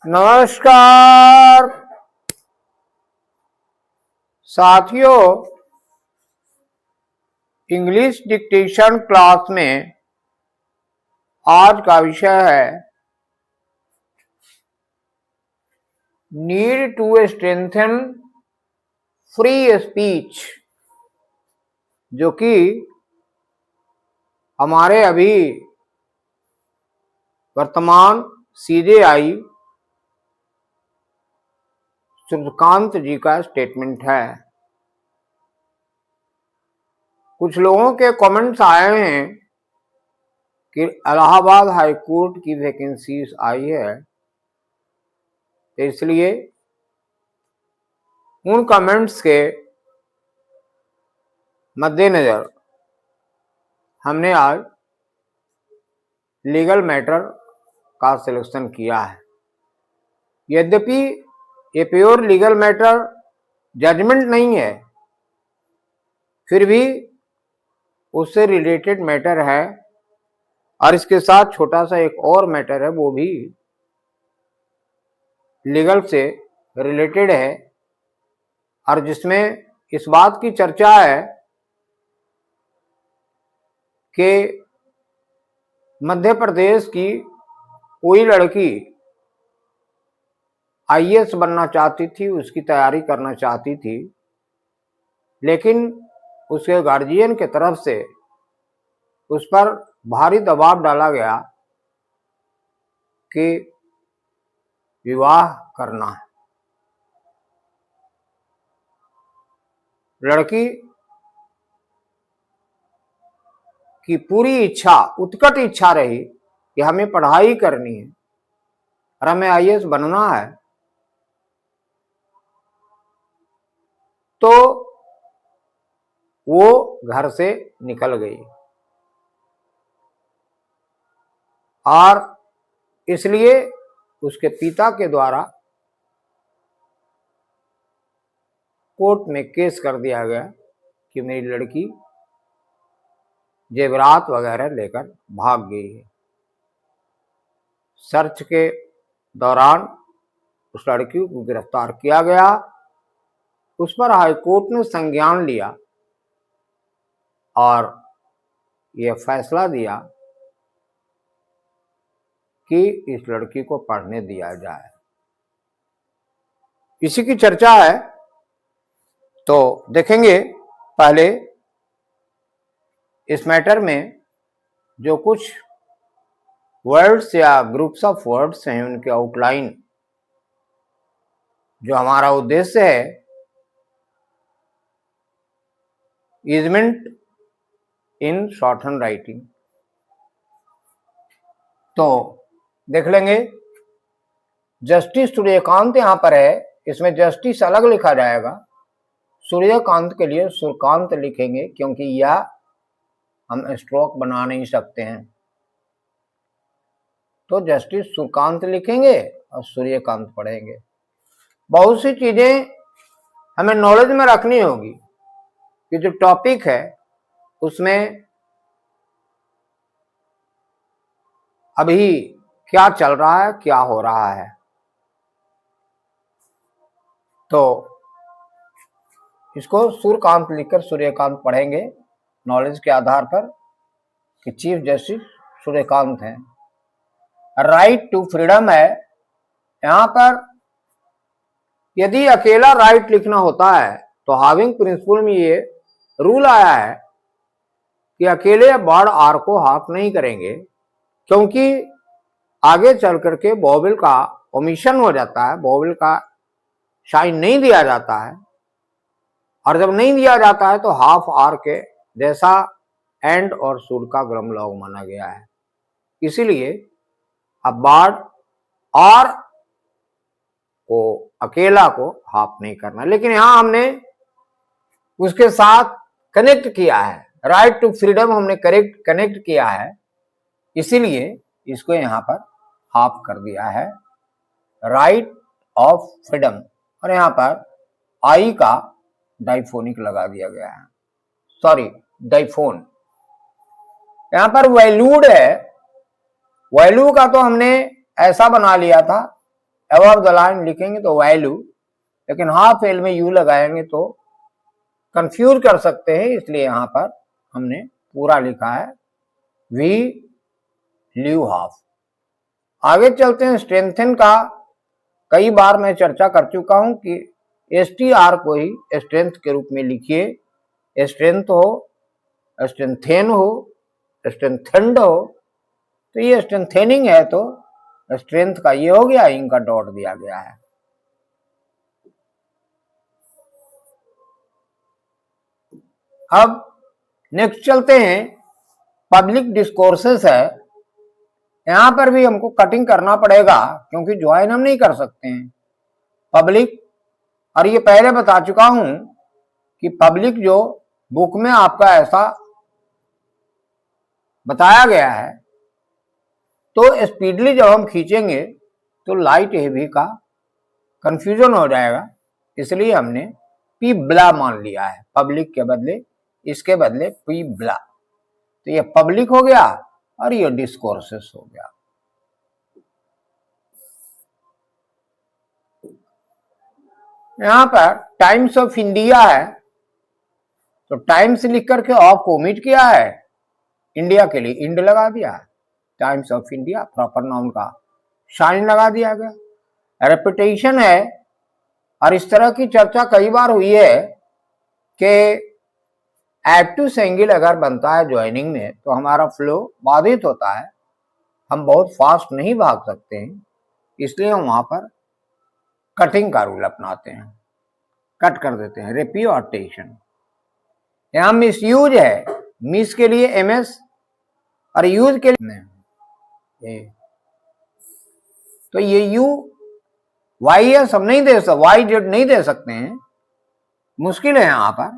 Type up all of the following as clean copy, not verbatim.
नमस्कार साथियों, English dictation class में आज का विषय है need to strengthen free speech, जो कि हमारे अभी वर्तमान CJI सूर्यकांत जी का स्टेटमेंट है। कुछ लोगों के कमेंट्स आए हैं कि इलाहाबाद हाई कोर्ट की वैकेंसीज आई है, तो इसलिए उन कमेंट्स के मद्देनजर हमने आज लीगल मैटर का सिलेक्शन किया है। यद्यपि ये प्योर लीगल मैटर जजमेंट नहीं है, फिर भी उससे रिलेटेड मैटर है, और इसके साथ छोटा सा एक और मैटर है, वो भी लीगल से रिलेटेड है, और जिसमें इस बात की चर्चा है कि मध्य प्रदेश की कोई लड़की IAS बनना चाहती थी, उसकी तैयारी करना चाहती थी, लेकिन उसके गार्जियन के तरफ से उस पर भारी दबाव डाला गया कि विवाह करना है। लड़की की पूरी इच्छा, उत्कट इच्छा रही कि हमें पढ़ाई करनी है और हमें IAS बनना है, तो वो घर से निकल गई, और इसलिए उसके पिता के द्वारा कोर्ट में केस कर दिया गया कि मेरी लड़की जेवरात वगैरह लेकर भाग गई है। सर्च के दौरान उस लड़की को गिरफ्तार किया गया। उस पर हाई कोर्ट ने संज्ञान लिया और यह फैसला दिया कि इस लड़की को पढ़ने दिया जाए। इसी की चर्चा है, तो देखेंगे पहले इस मैटर में जो कुछ वर्ड्स या ग्रुप्स ऑफ वर्ड्स हैं, उनके आउटलाइन, जो हमारा उद्देश्य है easement in short hand writing, तो देख लेंगे। जस्टिस सूर्यकांत यहां पर है, इसमें जस्टिस अलग लिखा जाएगा, सूर्यकांत के लिए सूर्यकांत लिखेंगे, क्योंकि यह हम स्ट्रोक बना नहीं सकते हैं, तो जस्टिस सूर्यकांत लिखेंगे और सूर्यकांत पढ़ेंगे। बहुत सी चीजें हमें नॉलेज में रखनी होगी कि जो टॉपिक है उसमें अभी क्या चल रहा है, क्या हो रहा है, तो इसको सूर्यकांत लिखकर सूर्यकांत पढ़ेंगे नॉलेज के आधार पर कि चीफ जस्टिस सूर्यकांत हैं। राइट टू फ्रीडम है, यहां पर यदि अकेला राइट लिखना होता है तो हाविंग प्रिंसिपल में ये रूल आया है कि अकेले वर्ड आर को हाफ नहीं करेंगे, क्योंकि आगे चल करके वोवेल का ओमिशन हो जाता है, वोवेल का साइन नहीं दिया जाता है, और जब नहीं दिया जाता है तो हाफ आर के जैसा एंड और शुड का ग्राम लॉग माना गया है। इसीलिए अब वर्ड आर को अकेला को हाफ नहीं करना, लेकिन यहां हमने उसके साथ कनेक्ट किया है, राइट टू फ्रीडम हमने कनेक्ट किया है, इसीलिए इसको यहां पर हाफ कर दिया है, राइट ऑफ फ्रीडम, और यहां पर आई का डाइफोनिक लगा दिया गया है, सॉरी डाइफोन। यहां पर वैल्यूड है, वैल्यू का तो हमने ऐसा बना लिया था अबव द लाइन लिखेंगे तो वैल्यू, लेकिन हाफ एल में यू लगाएंगे तो कंफ्यूज कर सकते हैं, इसलिए यहां पर हमने पूरा लिखा है वी लीव हाफ। आगे चलते हैं। स्ट्रेंथन का कई बार मैं चर्चा कर चुका हूं कि STR को ही स्ट्रेंथ के रूप में लिखिए। स्ट्रेंथ हो, स्ट्रेंथेन हो, स्ट्रेंथेंड हो, तो ये स्ट्रेंथेनिंग है तो स्ट्रेंथ का ये हो गया, इनका डॉट दिया गया है। अब नेक्स्ट चलते हैं। पब्लिक डिस्कोर्सेस है, यहां पर भी हमको कटिंग करना पड़ेगा क्योंकि ज्वाइन हम नहीं कर सकते हैं। पब्लिक, और ये पहले बता चुका हूं कि पब्लिक जो बुक में आपका ऐसा बताया गया है, तो स्पीडली जब हम खींचेंगे तो लाइट हेवी का कंफ्यूजन हो जाएगा, इसलिए हमने पी ब्ला मान लिया है। पब्लिक के बदले, इसके बदले पी ब्ला, तो ये पब्लिक हो गया और ये डिस्कोर्सेस हो गया। यहां पर टाइम्स ऑफ इंडिया है, तो टाइम्स लिख करके ऑफ को ओमिट किया है, इंडिया के लिए इंड लगा दिया है। Times of India proper noun का शाइन लगा दिया गया। रेपुटेशन है, और इस तरह की चर्चा कई बार हुई है कि एक्टिव सिंगल अगर बनता है ज्वाइनिंग में तो हमारा फ्लो बाधित होता है, हम बहुत फास्ट नहीं भाग सकते हैं, इसलिए हम वहां पर कटिंग का रूल अपनाते हैं, कट कर देते हैं। रेप्यूटेशन, यहां मिस यूज है, मिस के लिए MS और यूज के लिए तो ये यू YS हम नहीं दे सकते, YZ नहीं दे सकते हैं, मुश्किल है यहां पर,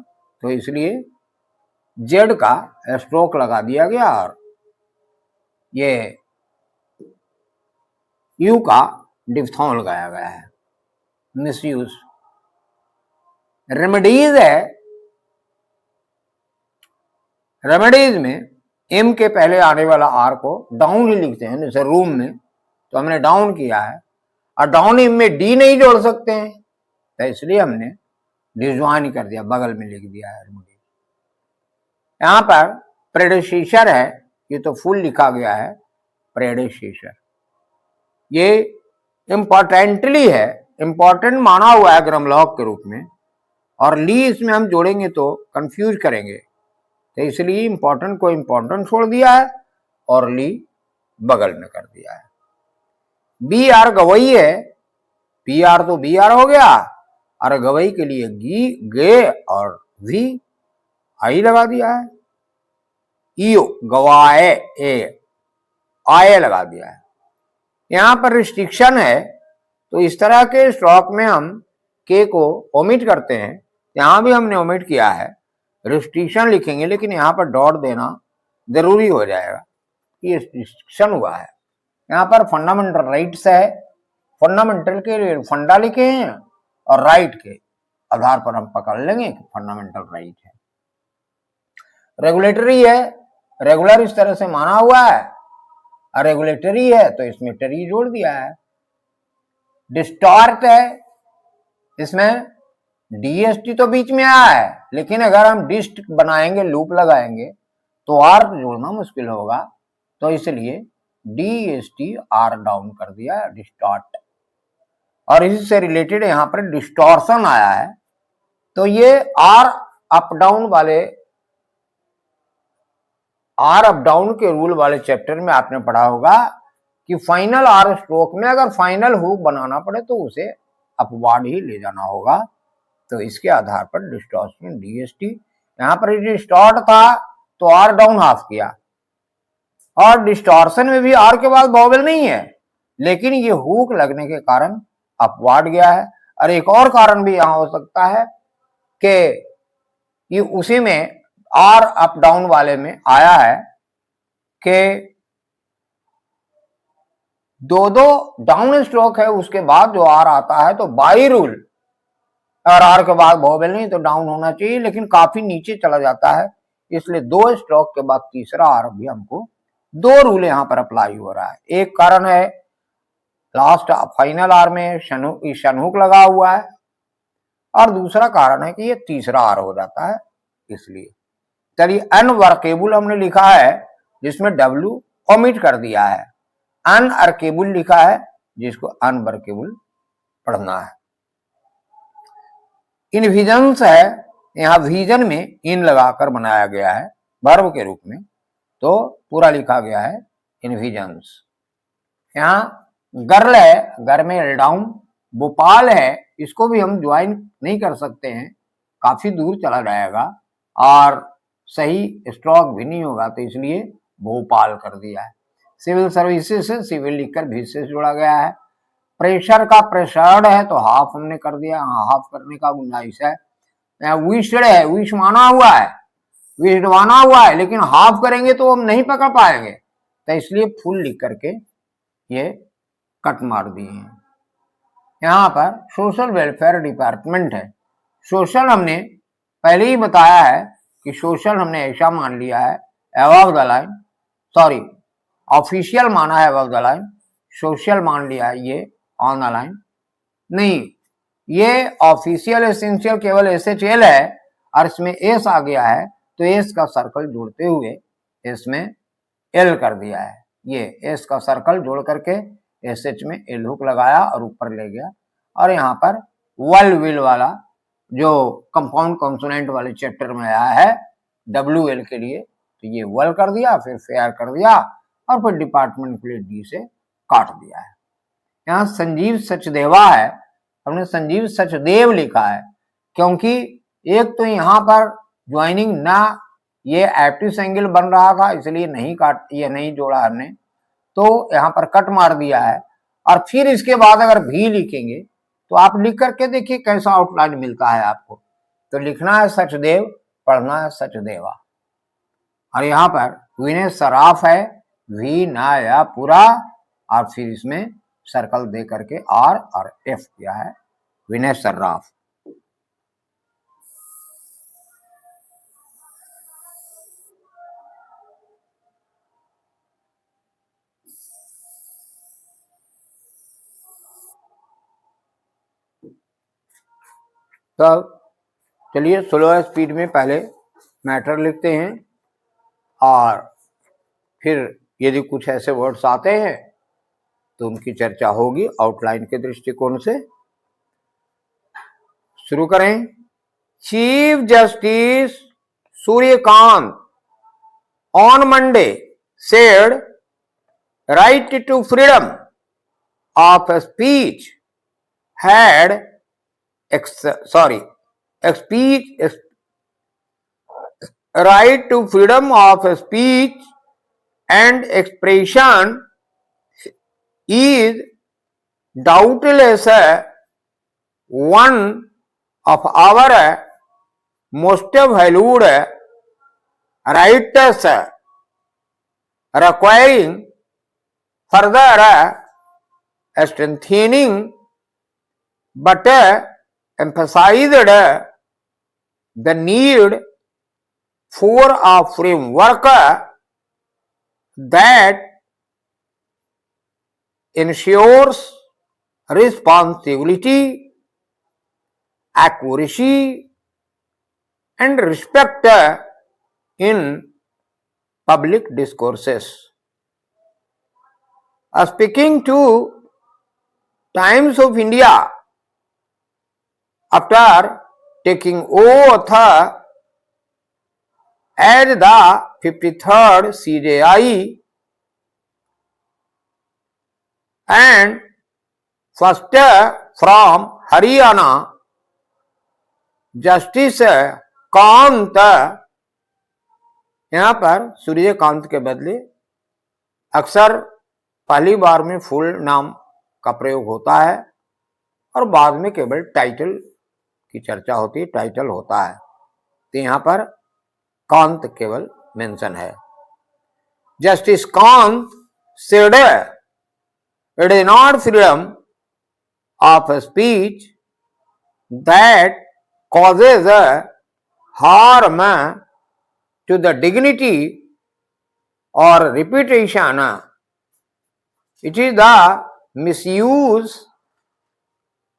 तो इसलिए जेड का स्ट्रोक लगा दिया गया और ये यू का डिफ्थॉन लगाया गया है। मिसयूज। रेमेडीज है, रेमेडीज में एम के पहले आने वाला आर को डाउन ही लिखते हैं, जैसे रूम में तो हमने डाउन किया है, और डाउन एम में डी नहीं जोड़ सकते हैं, तो इसलिए हमने डिजवाइन कर दिया, बगल में लिख दिया है रेमेडीज। यहां पर प्रेडेसेसर है, ये तो फुल लिखा गया है प्रेडेसेसर, ये इंपॉर्टेंटली है, इंपॉर्टेंट माना हुआ है ग्रामलॉग के रूप में, और ली इसमें हम जोड़ेंगे तो कंफ्यूज करेंगे, तो इसलिए इंपॉर्टेंट को इंपॉर्टेंट छोड़ दिया है और ली बगल में कर दिया है। BR गवई है, PR तो BR हो गया, और गवई के लिए गी गे और वी आई लगा दिया है। ईओ गवाए, ए आए लगा दिया है। यहां पर रिस्ट्रिक्शन है, तो इस तरह के स्ट्रोक में हम के को ओमिट करते हैं, यहां भी हमने ओमिट किया है, रिस्ट्रिक्शन लिखेंगे, लेकिन यहां पर डॉट देना जरूरी हो जाएगा, ये रिस्ट्रिक्शन हुआ है। यहां पर फंडामेंटल राइट्स है, फंडामेंटल के लिए फंडा लिखे हैं और राइट के आधार पर हम पकड़ लेंगे कि फंडामेंटल राइट है। रेगुलेटरी है, रेगुलर इस तरह से माना हुआ है, और रेगुलेटरी है तो इसमें टरी जोड़ दिया है। डिस्टॉर्ट है, इसमें DST तो बीच में आया है, लेकिन अगर हम डिस्ट बनाएंगे, लूप लगाएंगे तो आर जोड़ना मुश्किल होगा, तो इसलिए DST आर डाउन कर दिया है, डिस्टॉर्ट। और इसी से रिलेटेड यहां पर डिस्टॉर्शन आया है, तो ये आर अप डाउन वाले, आर अप डाउन के रूल वाले चैप्टर में आपने पढ़ा होगा कि फाइनल आर स्ट्रोक में अगर फाइनल हुक बनाना पड़े तो उसे अपवार्ड ही ले जाना होगा, तो इसके आधार पर डिस्टॉर्शन DST। यहां पर डिस्टॉर्ट था तो आर डाउन हाफ किया, और डिस्टॉर्शन में भी आर के बाद वॉवेल नहीं है, लेकिन ये हुक लगने के कारण अपवार्ड गया है। और एक और कारण भी यहां हो सकता है कि ये उसी में आर अप डाउन वाले में आया है कि दो डाउन स्ट्रोक है, उसके बाद जो आर आता है तो बाई रूल, और आर के बाद वॉवेल नहीं तो डाउन होना चाहिए, लेकिन काफी नीचे चला जाता है, इसलिए 2 स्ट्रोक के बाद तीसरा आर भी हमको 2 रूल यहां पर अप्लाई हो रहा है। एक कारण है लास्ट फाइनल आर में शनहुक लगा हुआ है, और दूसरा कारण है कि ये तीसरा आर हो जाता है, इसलिए। चलिए अनवर्केबल हमने लिखा है जिसमें W ओमिट कर दिया है, अनअर्केबल लिखा है जिसको अनवर्केबल पढ़ना है। इनविजन्स है, यहाँ विजन में इन लगाकर बनाया गया है वर्ब के रूप में, तो पूरा लिखा गया है इनविजन्स। यहाँ गर्ल है, घर में एल डाउन, भोपाल है, इसको भी हम ज्वाइन नहीं कर सकते हैं, काफी दूर चला जाएगा और सही स्ट्रोक भी नहीं होगा, तो इसलिए भोपाल कर दिया है। सिविल सर्विसेज से सिविल लिखकर भी से जोड़ा गया है। प्रेशर का प्रेशर्ड है तो हाफ हमने कर दिया, हाँ हाफ करने का गुंजाइश है। विश्ड है, विश माना हुआ है, विश्ड माना हुआ है, लेकिन हाफ करेंगे तो हम नहीं पकड़ पाएंगे, तो इसलिए फुल लिख करके ये कट मार दिए हैं। यहाँ पर सोशल वेलफेयर डिपार्टमेंट है। सोशल हमने पहले ही बताया है कि सोशल हमने ऐसा मान लिया है above the line, sorry official माना है अबव द लाइन, सोशल मान लिया है ये ऑन द लाइन, नहीं ये ऑफिशियल एसेंशियल केवल SHL है और इसमें एस आ गया है, तो एस का सर्कल जोड़ते हुए इसमें एल कर दिया है। ये एस का सर्कल जोड़ करके SH में एल हुक लगाया और ऊपर ले गया, और यहाँ पर वल विल वाला जो कंपाउंड कॉन्सोनेंट वाले चैप्टर में आया है WL के लिए, तो ये वल कर दिया, फिर फेयर कर दिया और फिर डिपार्टमेंट के लिए डी से काट दिया है। यहाँ संजीव सचदेवा है, हमने संजीव सचदेव लिखा है क्योंकि एक तो यहाँ पर ज्वाइनिंग ना ये एक्टिव एंगल बन रहा था, इसलिए नहीं काट, ये नहीं जोड़ा हमने, तो यहाँ पर कट मार दिया है। और फिर इसके बाद अगर भी लिखेंगे तो आप लिख करके देखिए कैसा आउटलाइन मिलता है आपको। तो लिखना है सचदेव, पढ़ना है सचदेवा। और यहाँ पर विनय सराफ है, वी ना या पूरा, और फिर इसमें सर्कल दे करके आर और एफ किया है, विनय सर्राफ। तो चलिए स्लो स्पीड में पहले मैटर लिखते हैं और फिर यदि कुछ ऐसे वर्ड्स आते हैं तो उनकी चर्चा होगी आउटलाइन के दृष्टिकोण से। शुरू करें। Chief justice Suryakant on Monday said right to freedom of speech had right to freedom of speech and expression is doubtless one of our most valued rights, requiring further strengthening, but emphasized the need for a framework that ensures responsibility, accuracy, and respect in public discourses. Speaking to Times of India after taking oath as the 53rd CJI and first from Haryana, justice Kant, यहाँ पर सूर्यकांत के बदले अक्सर पहली बार में full नाम का प्रयोग होता है और बाद में केवल टाइटल की चर्चा होती है, टाइटल होता है, तो यहाँ पर कांत केवल मेंशन है। Justice Kant said it is not freedom of speech that causes harm to the dignity or reputation. It is the misuse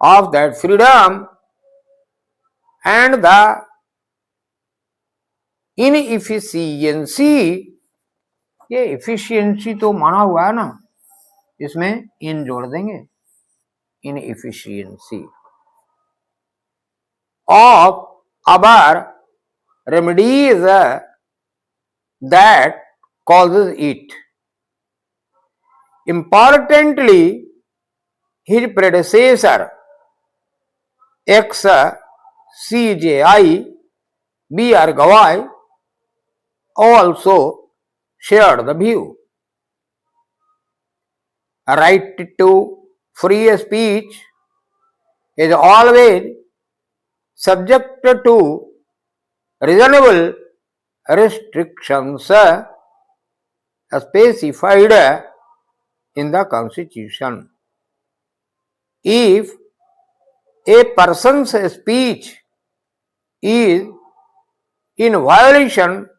of that freedom and the inefficiency, ये efficiency तो माना हुआ है ना, इसमें इन जोड़ देंगे, inefficiency of our remedies that causes it. Importantly, his predecessor ex-CJI B.R. Gawai also shared the view. A right to free speech is always subject to reasonable restrictions specified in the Constitution. If a person's speech is in violation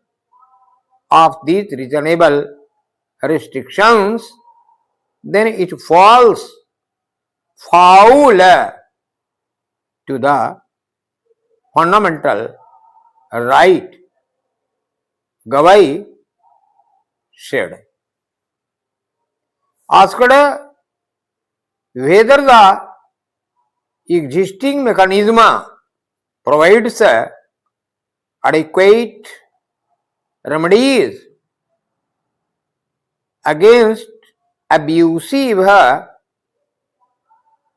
of these reasonable restrictions, then it falls foul to the fundamental right Gawai said. Asked whether the existing mechanism provides adequate remedies against abusive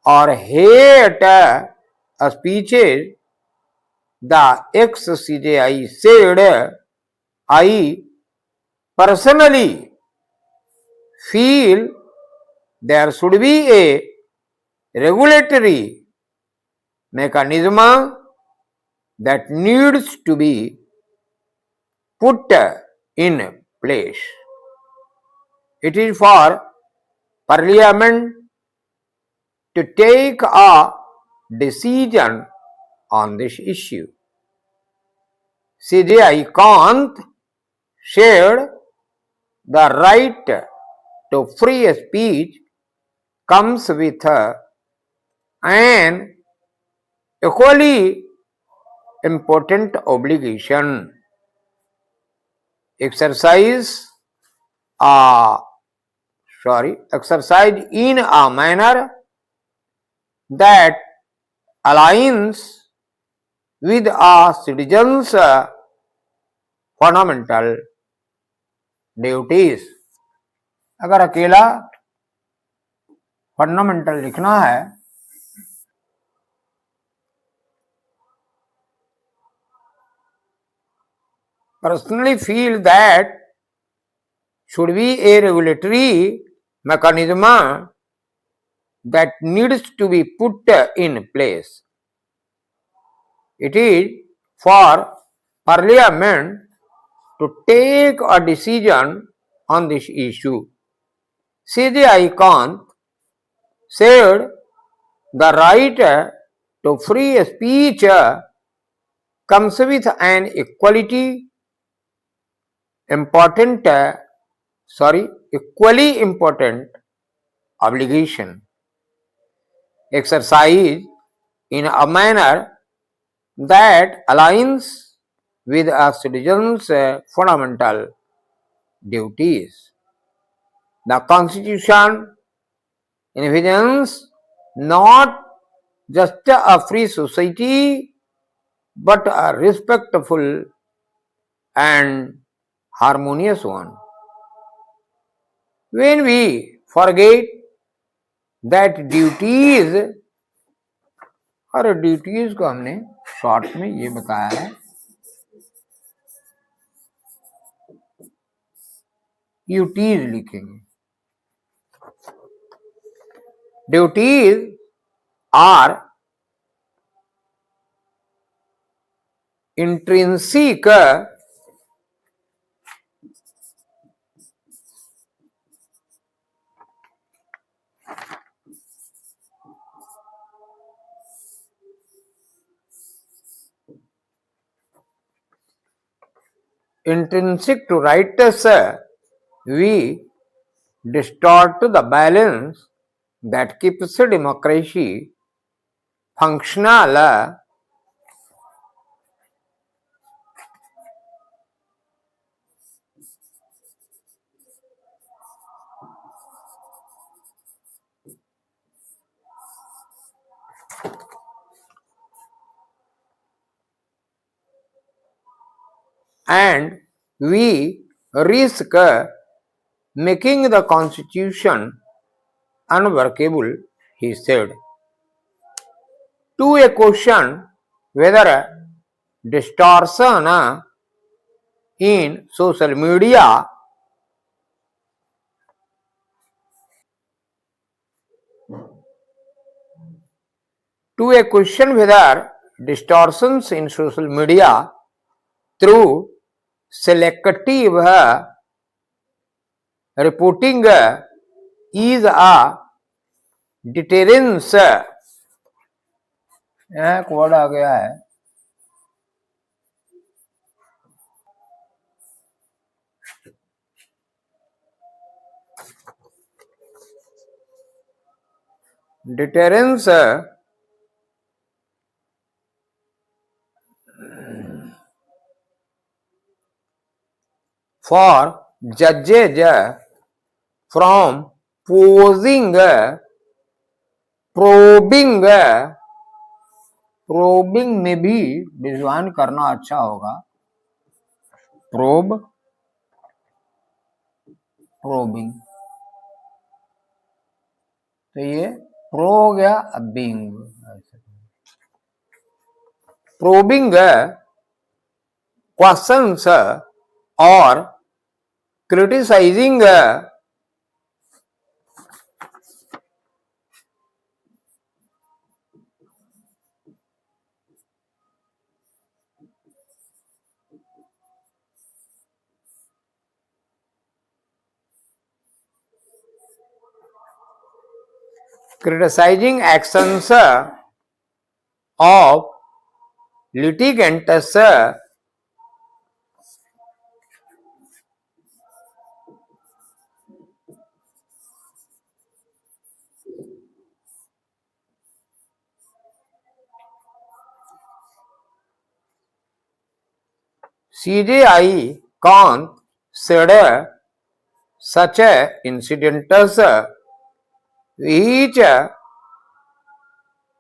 or hate speeches, the ex-CJI said, I personally feel there should be a regulatory mechanism that needs to be put in place. It is for Parliament to take a decision on this issue. CJI Kant shared the right to free speech comes with an equally important obligation. Exercised in a manner that aligns with a citizen's fundamental duties. अगर अकेला fundamental लिखना है personally feel that should be a regulatory mechanism that needs to be put in place. It is for Parliament to take a decision on this issue. CJI Kant said the right to free speech comes with an equally important obligation. Exercise in a manner that aligns with a citizen's fundamental duties. The Constitution envisions not just a free society but a respectful and harmonious one. When we forget that duties, और duties को हमने short में ये बताया है, duties लिखेंगे. Duties are intrinsic to rights, we distort the balance that keeps democracy functional and we risk making the constitution unworkable, he said. To a question whether distortion in social media distortions in social media through selective reporting is a deterrence. यहाँ एक word आ गया है deterrence for judges from probing में भी design करना अच्छा होगा probing तो ये प्रो हो गया being probing questions or criticizing actions of litigants CJI consider such incidents which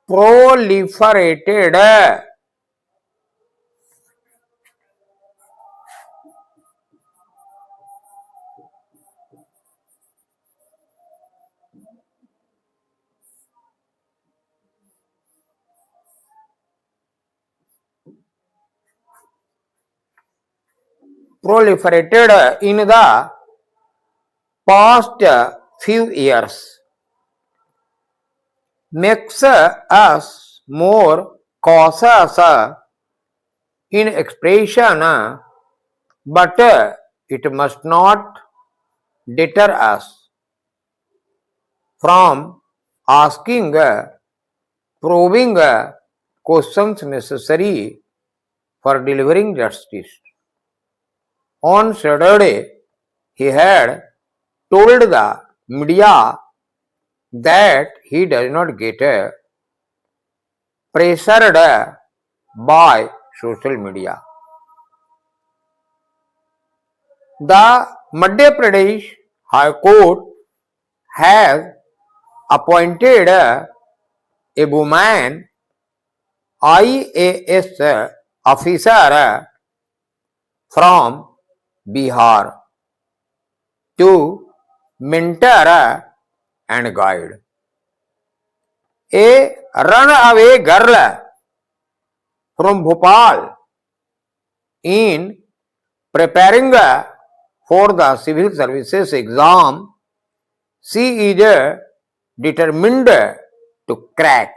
proliferated in the past few years makes us more cautious in expression, but it must not deter us from asking probing questions necessary for delivering justice. On Saturday, he had told the media that he does not get pressured by social media. The Madhya Pradesh High Court has appointed a woman IAS officer from Bihar to mentor and guide a runaway girl from Bhopal in preparing for the civil services exam. She is determined to crack.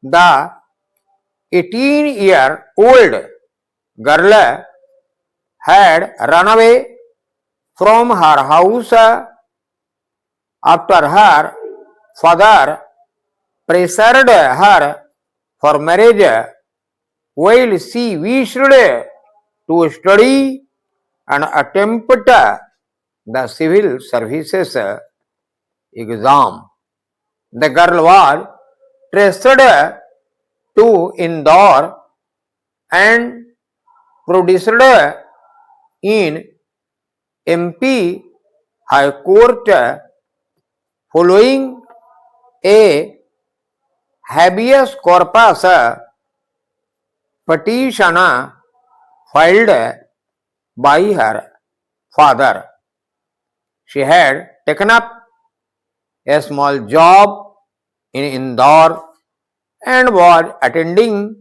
The 18-year-old girl had run away from her house after her father pressured her for marriage while she wished to study and attempt the civil services exam. The girl was traced to Indore and produced in MP High Court following a habeas corpus petition filed by her father. She had taken up a small job in Indore and was attending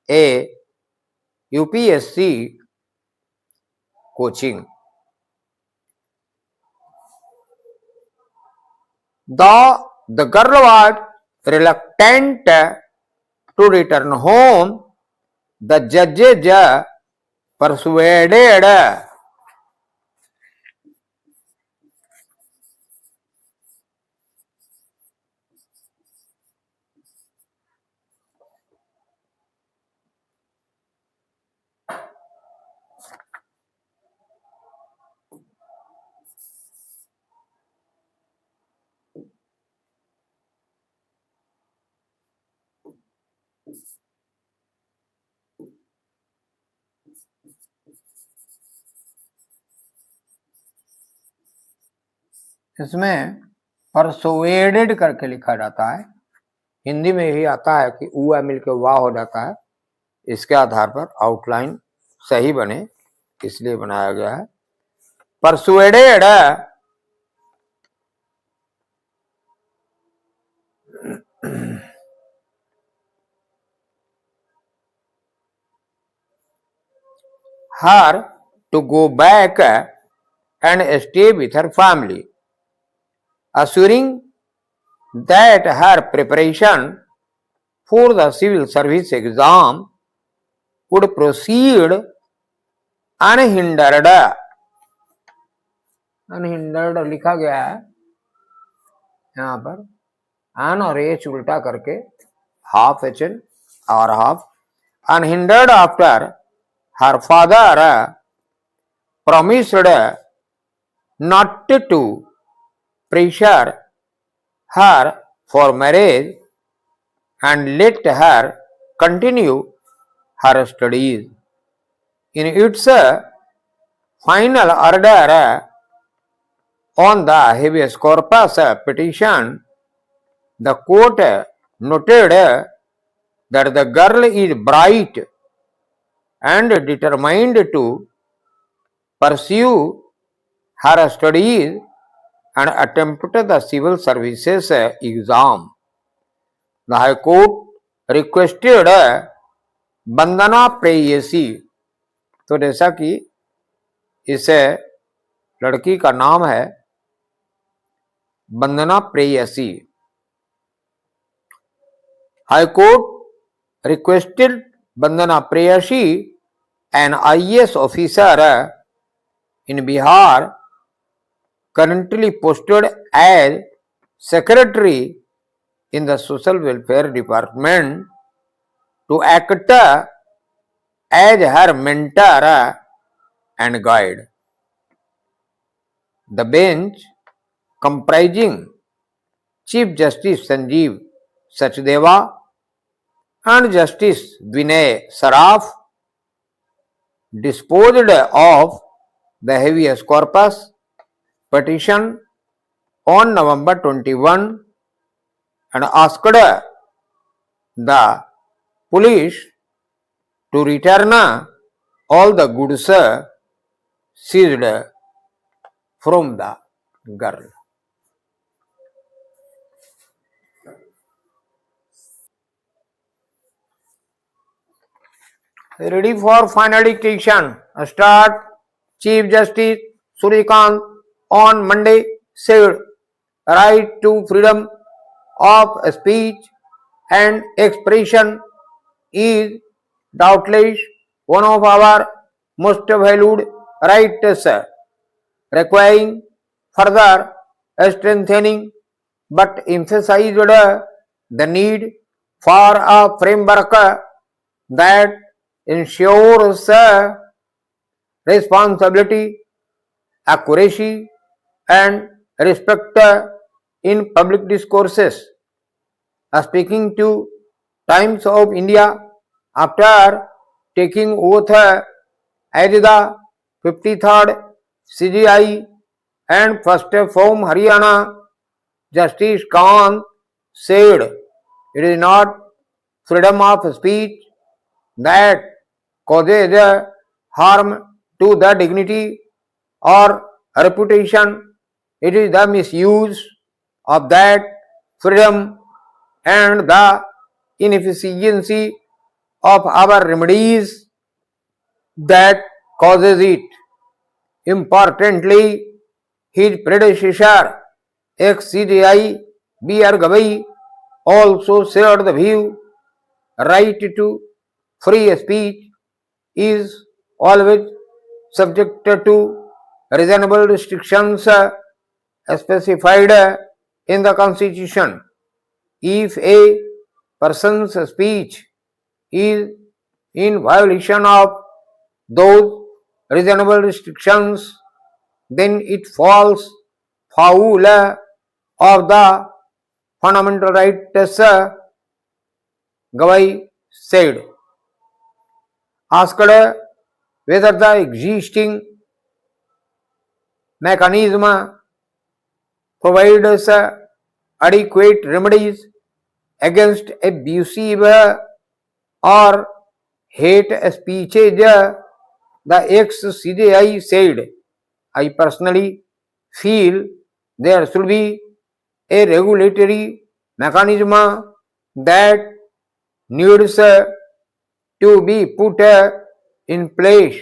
a UPSC coaching. Though the girl was reluctant to return home, the judges persuaded इसमें persuaded करके लिखा जाता है, हिंदी में ही आता है कि ऊ मिलकर वाह हो जाता है। इसके आधार पर आउटलाइन सही बने इसलिए बनाया गया है। Persuaded her to go back and stay with her family, assuring that her preparation for the civil service exam would proceed unhindered. Unhindered लिखा गया है यहाँ पर, अन और एच उल्टा करके हाफ एच एन और half. Unhindered after her father promised not to pressure her for marriage and let her continue her studies. In its final order on the habeas corpus petition, the court noted that the girl is bright and determined to pursue her studies and attempt the civil services exam. The High Court requested Bandana Preyasi, तो जैसा कि इस लड़की का नाम है Bandana Preyasi, high court requested Bandana Preyasi, an IAS officer in Bihar, currently posted as secretary in the Social Welfare Department, to act as her mentor and guide. The bench, comprising Chief Justice Sanjeev Sachdeva and Justice Vinay Saraf, disposed of the habeas corpus petition on November 21 and asked the police to return all the goods seized from the girl. Ready for final dictation. Start. Chief Justice Suryakant on Monday said, right to freedom of speech and expression is doubtless one of our most valued rights, requiring further strengthening, but emphasized the need for a framework that ensures responsibility, accuracy, and respect in public discourses. Speaking to Times of India after taking oath as the 53rd CGI and first from Haryana, Justice Khan said, "It is not freedom of speech that causes harm to the dignity or reputation. It is the misuse of that freedom and the inefficiency of our remedies that causes it." Importantly, his predecessor, ex-CJI B.R. Gavai, also shared the view right to free speech is always subject to reasonable restrictions specified in the Constitution. If a person's speech is in violation of those reasonable restrictions, then it falls foul of the fundamental rights, Gavai said. Asked whether the existing mechanism provides adequate remedies against abusive or hate speeches, the ex-CJI said, "I personally feel there should be a regulatory mechanism that needs to be put in place.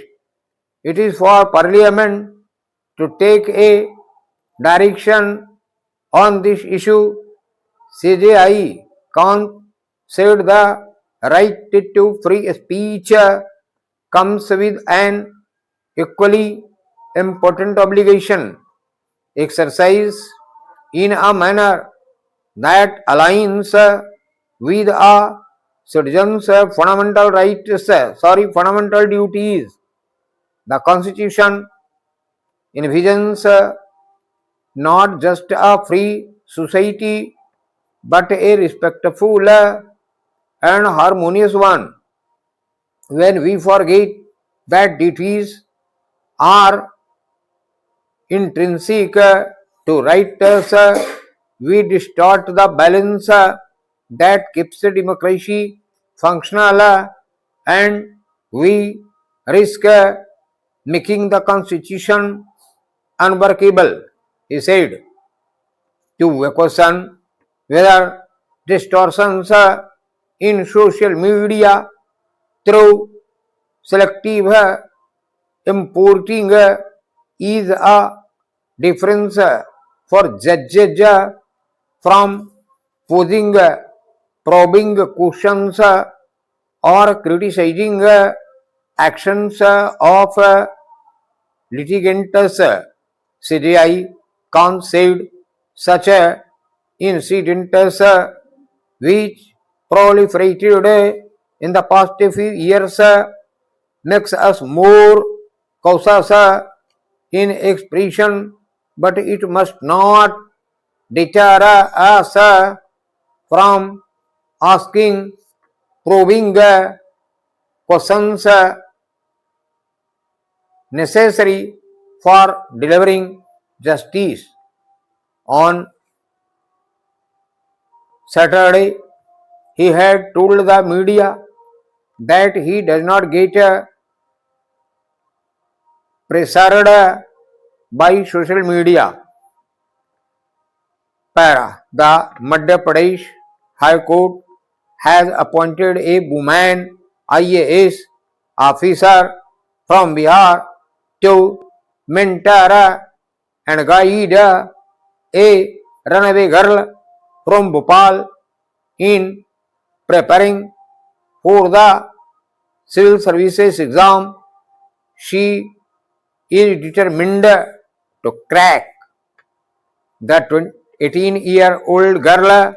It is for Parliament to take a direction on this issue." CJI Khan said the right to free speech comes with an equally important obligation: exercise in a manner that aligns with a citizen's fundamental fundamental duties. The Constitution envisions not just a free society but a respectful and harmonious one. When we forget that duties are intrinsic to rights, we distort the balance that keeps democracy functional, and we risk making the Constitution unworkable, he said. To a question whether distortions in social media through selective importing is a difference for judges from posing probing questions or criticizing actions of litigants, CJI Khan said. Such incidents which proliferated in the past few years makes us more cautious in expression, but it must not deter us from asking probing questions necessary for delivering justice. On Saturday, he had told the media that he does not get pressured by social media. Para. The Madhya Pradesh High Court has appointed a woman IAS officer from Bihar to mentor and guide a runaway girl from Bhopal in preparing for the civil services exam. She is determined to crack. The 18-year-old girl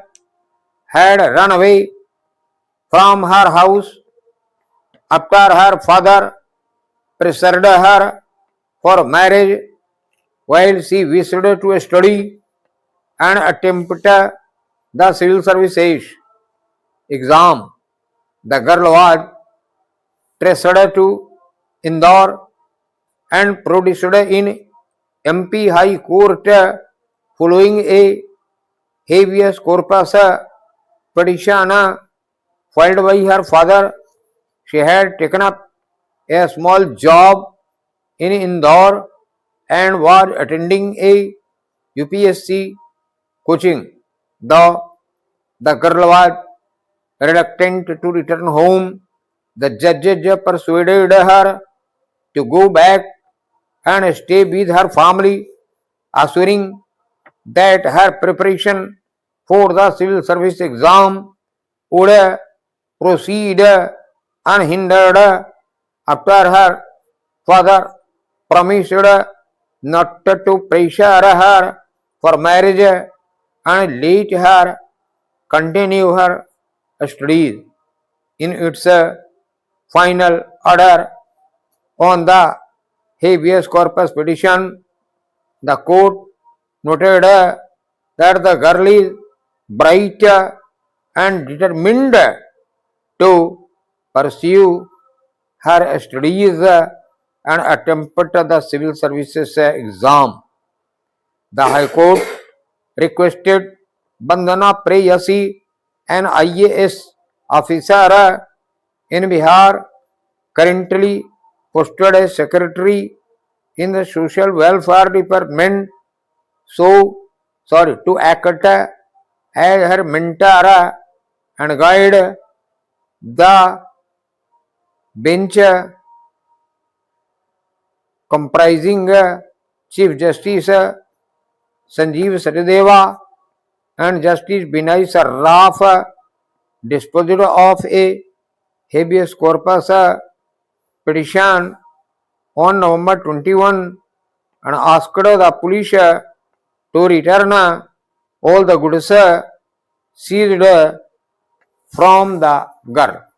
had run away from her house after her father pressured her for marriage while she wished to study and attempt the civil services exam. The girl was traced to Indore and produced in MP High Court following a habeas corpus petition filed by her father. She had taken up a small job in Indore and was attending a UPSC coaching. Though the girl was reluctant to return home, the judges persuaded her to go back and stay with her family, assuring that her preparation for the civil service exam would proceed unhindered. After her father promised not to pressure her for marriage and let her continue her studies. In its final order on the habeas corpus petition, the court noted that the girl is bright and determined to pursue her studies and attempt the civil services exam. The High Court requested Bandana Preyasi, an IAS officer in Bihar, currently posted as secretary in the Social Welfare Department, to act as her mentor and guide. The bench, comprising Chief Justice Sanjeev Sachdeva and Justice Binay Sarraf, disposed of a habeas corpus petition on November 21 and asked the police to return all the goods seized from the girl.